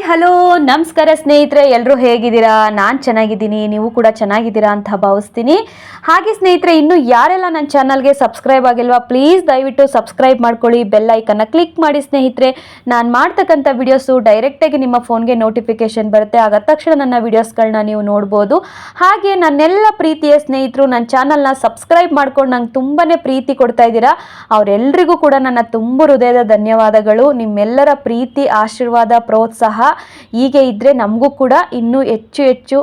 Hello ನಮಸ್ಕಾರ ಸ್ನೇಹಿತರೆ, ಎಲ್ಲರೂ ಹೇಗಿದ್ದೀರಾ? ನಾನು ಚೆನ್ನಾಗಿದ್ದೀನಿ, ನೀವು ಕೂಡ ಚೆನ್ನಾಗಿದ್ದೀರಾ ಅಂತ ಭಾವಿಸ್ತೀನಿ. ಹಾಗೆ ಸ್ನೇಹಿತರೆ, ಇನ್ನು ಯಾರೆಲ್ಲ ನನ್ನ ಚಾನಲ್ಗೆ ಸಬ್ಸ್ಕ್ರೈಬ್ ಆಗಿಲ್ವಾ, ಪ್ಲೀಸ್ ದಯವಿಟ್ಟು ಸಬ್ಸ್ಕ್ರೈಬ್ ಮಾಡ್ಕೊಳ್ಳಿ, ಬೆಲ್ ಐಕನ್ನ ಕ್ಲಿಕ್ ಮಾಡಿ ಸ್ನೇಹಿತರೆ. ನಾನು ಮಾಡ್ತಕ್ಕಂಥ ವಿಡಿಯೋಸು ಡೈರೆಕ್ಟಾಗಿ ನಿಮ್ಮ ಫೋನ್ಗೆ ನೋಟಿಫಿಕೇಶನ್ ಬರುತ್ತೆ. ಆಗ ತಕ್ಷಣ ನನ್ನ ವಿಡಿಯೋಸ್ಗಳನ್ನ ನೀವು ನೋಡ್ಬೋದು. ಹಾಗೆ ನನ್ನೆಲ್ಲ ಪ್ರೀತಿಯ ಸ್ನೇಹಿತರು ನನ್ನ ಚಾನಲ್ನ ಸಬ್ಸ್ಕ್ರೈಬ್ ಮಾಡ್ಕೊಂಡು ನಂಗೆ ತುಂಬಾ ಪ್ರೀತಿ ಕೊಡ್ತಾ ಇದ್ದೀರಾ. ಅವರೆಲ್ಲರಿಗೂ ಕೂಡ ನನ್ನ ತುಂಬ ಹೃದಯದ ಧನ್ಯವಾದಗಳು. ನಿಮ್ಮೆಲ್ಲರ ಪ್ರೀತಿ, ಆಶೀರ್ವಾದ, ಪ್ರೋತ್ಸಾಹ ಹೀಗೆ ಇದ್ದರೆ ನಮಗೂ ಕೂಡ ಇನ್ನೂ ಹೆಚ್ಚು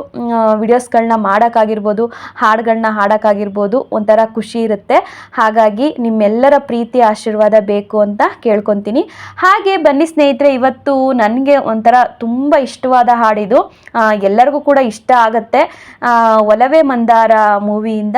ವಿಡಿಯೋಸ್ಗಳನ್ನ ಮಾಡೋಕ್ಕಾಗಿರ್ಬೋದು, ಹಾಡುಗಳನ್ನ ಹಾಡೋಕ್ಕಾಗಿರ್ಬೋದು, ಒಂಥರ ಖುಷಿ ಇರುತ್ತೆ. ಹಾಗಾಗಿ ನಿಮ್ಮೆಲ್ಲರ ಪ್ರೀತಿ ಆಶೀರ್ವಾದ ಬೇಕು ಅಂತ ಕೇಳ್ಕೊತೀನಿ. ಹಾಗೆ ಬನ್ನಿ ಸ್ನೇಹಿತರೆ, ಇವತ್ತು ನನಗೆ ಒಂಥರ ತುಂಬ ಇಷ್ಟವಾದ ಹಾಡಿದು, ಎಲ್ಲರಿಗೂ ಕೂಡ ಇಷ್ಟ ಆಗುತ್ತೆ. ಒಲವೇ ಮಂದಾರ ಮೂವಿಯಿಂದ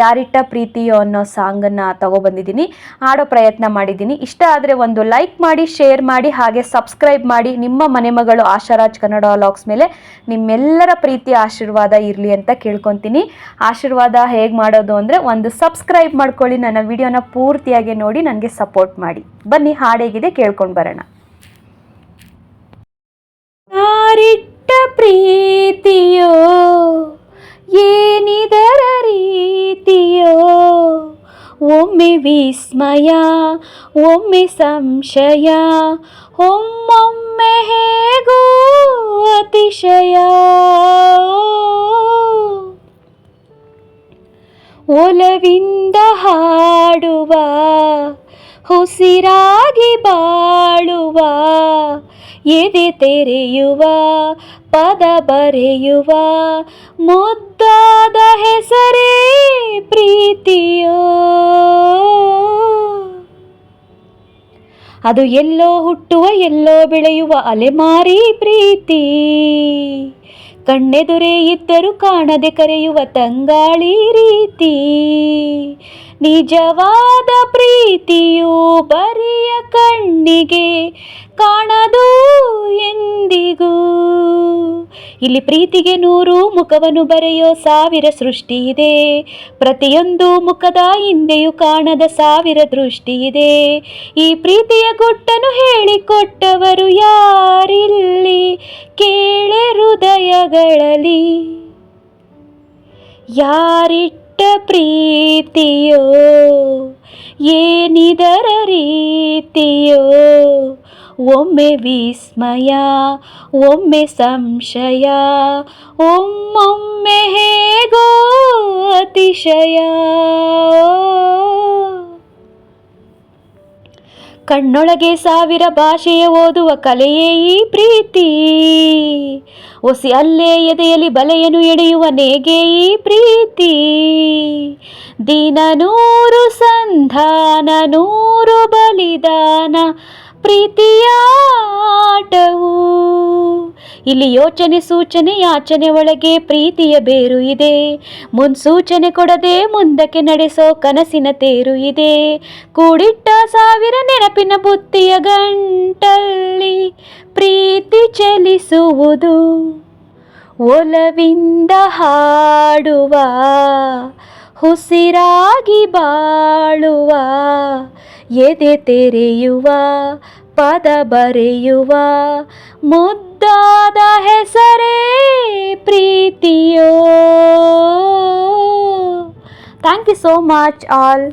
ಯಾರಿಟ್ಟ ಪ್ರೀತಿಯೋ ಅನ್ನೋ ಸಾಂಗನ್ನು ತಗೊಬಂದಿದ್ದೀನಿ, ಹಾಡೋ ಪ್ರಯತ್ನ ಮಾಡಿದ್ದೀನಿ. ಇಷ್ಟ ಆದರೆ ಒಂದು ಲೈಕ್ ಮಾಡಿ, ಶೇರ್ ಮಾಡಿ, ಹಾಗೆ ಸಬ್ಸ್ಕ್ರೈಬ್ ಮಾಡಿ. ನಿಮ್ಮ ಮನೆ ಮಗಳು ಆಶಾರಾಜ್ ಕನ್ನಡ ವ್ಲಾಗ್ಸ್ ಮೇಲೆ ನಿಮ್ಮೆಲ್ಲರ ಪ್ರೀತಿ ಆಶೀರ್ವಾದ ಇರಲಿ ಅಂತ ಕೇಳ್ಕೊತೀನಿ. ಆಶೀರ್ವಾದ ಹೇಗೆ ಮಾಡೋದು ಅಂದರೆ, ಒಂದು ಸಬ್ಸ್ಕ್ರೈಬ್ ಮಾಡ್ಕೊಳ್ಳಿ, ನನ್ನ ವಿಡಿಯೋನ ಪೂರ್ತಿಯಾಗಿ ನೋಡಿ ನನಗೆ ಸಪೋರ್ಟ್ ಮಾಡಿ. ಬನ್ನಿ, ಹಾಡೇಗಿದೆ ಕೇಳ್ಕೊಂಡು ಬರೋಣ. ಯಾರಿಟ್ಟ ಪ್ರೀತಿಯೋ ಏನಿದರ ರೀತಿಯೋ, ಒಮ್ಮೆ ವಿಸ್ಮಯ ಒಮ್ಮೆ ಸಂಶಯ, ಒಮ್ಮೊಮ್ಮೆ ಹೇಗೋ ಅತಿಶಯ. ಒಲವಿಂದ ಹಾಡುವ, ಉಸಿರಾಗಿ ಬಾಳುವ, ಎದೆ ತೆರೆಯುವ, ಪದ ಬರೆಯುವ, ಮುದ್ದಾದ ಹೆಸರೇ ಪ್ರೀತಿಯೋ. ಅದು ಎಲ್ಲೋ ಹುಟ್ಟುವ, ಎಲ್ಲೋ ಬೆಳೆಯುವ ಅಲೆಮಾರಿ ಪ್ರೀತಿ. ಕಣ್ಣೆದುರೇ ಇದ್ದರೂ ಕಾಣದೆ ಕರೆಯುವ ತಂಗಾಳಿ ರೀತಿ. ನಿಜವಾದ ಪ್ರೀತಿಯು ಬರಿಯ ಕಣ್ಣಿಗೆ ಕಾಣದು ಎಂದಿಗೂ. ಇಲ್ಲಿ ಪ್ರೀತಿಗೆ 100 ಮುಖವನ್ನು ಬರೆಯೋ 1000 ಸೃಷ್ಟಿ ಇದೆ. ಪ್ರತಿಯೊಂದು ಮುಖದ ಹಿಂದೆಯೂ ಕಾಣದ 1000 ದೃಷ್ಟಿ ಇದೆ. ಈ ಪ್ರೀತಿಯ ಗುಟ್ಟನ್ನು ಹೇಳಿಕೊಟ್ಟವರು ಯಾರಿಲ್ಲಿ, ಕೇಳೆ ಹೃದಯಗಳಲ್ಲಿ. ಯಾರಿಟ್ಟ ಪ್ರೀತಿಯೋ ಏನಿದರ ರೀತಿಯೋ, ಒಮ್ಮೆ ವಿಸ್ಮಯ ಒಮ್ಮೆ ಸಂಶಯ, ಒಮ್ಮೊಮ್ಮೆ ಹೇಗೋ ಅತಿಶಯ. ಕಣ್ಣೊಳಗೆ 1000 ಭಾಷೆಯ ಓದುವ ಕಲೆಯೇ ಈ ಪ್ರೀತಿ. ಒಸಿ ಅಲ್ಲೇ ಎದೆಯಲ್ಲಿ ಬಲೆಯನ್ನು ಎಳೆಯುವ ನೇಗೆ ಈ ಪ್ರೀತಿ. ದಿನ 100 ಸಂಧಾನ 100 ಬಲಿದಾನ, ಪ್ರೀತಿಯ ಆಟವು. ಇಲ್ಲಿ ಯೋಚನೆ ಸೂಚನೆ ಯಾಚನೆ ಒಳಗೆ ಪ್ರೀತಿಯ ಬೇರು ಇದೆ. ಮುನ್ಸೂಚನೆ ಕೊಡದೆ ಮುಂದಕ್ಕೆ ನಡೆಸೋ ಕನಸಿನ ತೇರು ಇದೆ. ಕೂಡಿಟ್ಟ 1000 ನೆನಪಿನ ಬುತ್ತಿಯ ಗಂಟಲ್ಲಿ ಪ್ರೀತಿ ಚಲಿಸುವುದು. ಒಲವಿಂದ ಹಾಡುವ, ಉಸಿರಾಗಿ ಬಾಳುವ, ಎದೆ ತೆರೆಯುವ, ಪದ ಬರೆಯುವ, ಮುದ್ದಾದ ಹೆಸರೇ ಪ್ರೀತಿಯೋ. Thank you so much all.